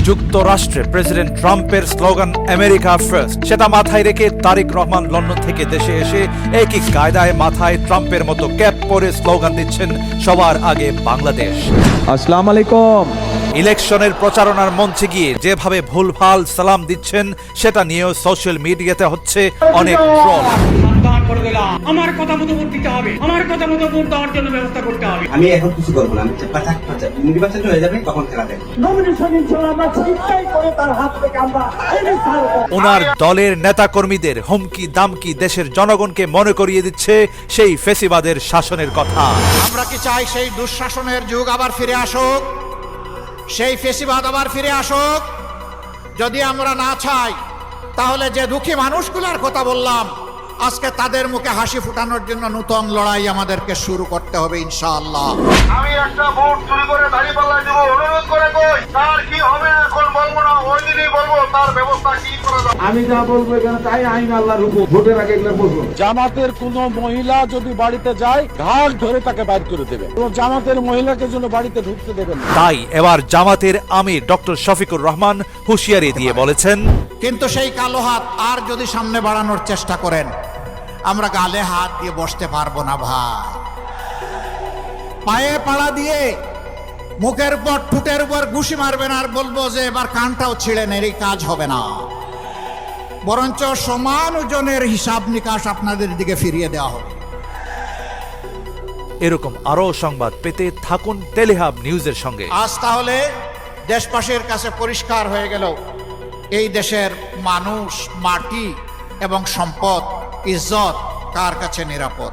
যুক্তরাষ্ট্রে প্রেসিডেন্ট ট্রাম্পের slogan America first, সেটা মাথায় রেখে তারেক রহমান লন্ডন থেকে দেশে এসে একই কায়দায় মাথায় ট্রাম্পের মতো ক্যাপ পরে স্লোগান দিচ্ছেন সবার আগে বাংলাদেশ। আসসালামু আলাইকুম। ইলেকশনের প্রচারণার মঞ্চে গিয়ে যেভাবে ভুলভাল সালাম দিচ্ছেন সেটা নিয়েও সোশ্যাল মিডিয়াতে হচ্ছে অনেক ট্রল। আমার কথা মতো ভোট দিতে হবে, আমার কথা মতো ভোট দেওয়ার জন্য ব্যবস্থা করতে হবে। আমি এখন কিছু করবো না, আমি নির্বাচন হয়ে যাবে তখন খেলা দেখবো। ওনার দলের নেতাকর্মীদের হুমকি দামকি দেশের জনগণকে মনে করিয়ে দিচ্ছে সেই ফেসিবাদের শাসনের কথা। আমরা কি চাই সেই দুঃশাসনের যুগ আবার ফিরে আসুক, সেই ফেসিবাদ আবার ফিরে আসুক? যদি আমরা না চাই তাহলে যে দুঃখী মানুষগুলোর কথা বললাম আজকে তাদের মুখে হাসি ফুটানোর জন্য নতুন লড়াই আমাদেরকে শুরু করতে হবে ইনশাআল্লাহ। আমি একটা ভোট চুরি করে দাঁড়িপাল্লায় দেবো, অনুরোধ করে কই তার কি হবে এখন বলবো না, ওই দিনই বলবো তার ব্যবস্থা কি করা যাবে। আমি যা বলবো এখানে তাই আইন আল্লাহর হুকুম, ভোটের আগে এগুলো বলবো। জামাতের কোন মহিলা যদি বাড়িতে যায় ঘাট ধরে তাকে বাইর করে দেবে, জামাতের মহিলাকে জন্য বাড়িতে ঢুকতে দেবেন না। তাই এবার জামাতের আমির ডক্টর শফিকুর রহমান হুঁশিয়ারি দিয়ে বলেছেন, কিন্তু সেই কালো হাত আর যদি সামনে বাড়ানোর চেষ্টা করেন আমরা গালে হাত দিয়ে বসতে পারবো না ভাই। পায়ে পাড়া দিয়ে মুখের উপর ঠুটের উপর ঘুষি মারবেন আর বলবো যে এবার কানটাও ছিঁড়ে নেই, এই কাজ হবে না। বরঞ্চ সমান ওজনের হিসাব নিকাশ আপনাদের দিকে ফিরিয়ে দেওয়া হবে। এরকম আরো সংবাদ পেতে থাকুন টেলিহাব নিউজের সঙ্গে। আজ তাহলে দেশবাসীর কাছে পরিষ্কার হয়ে গেল এই দেশের মানুষ, মাটি এবং সম্পদ, ইজ্জত কার কাছে নিরাপদ।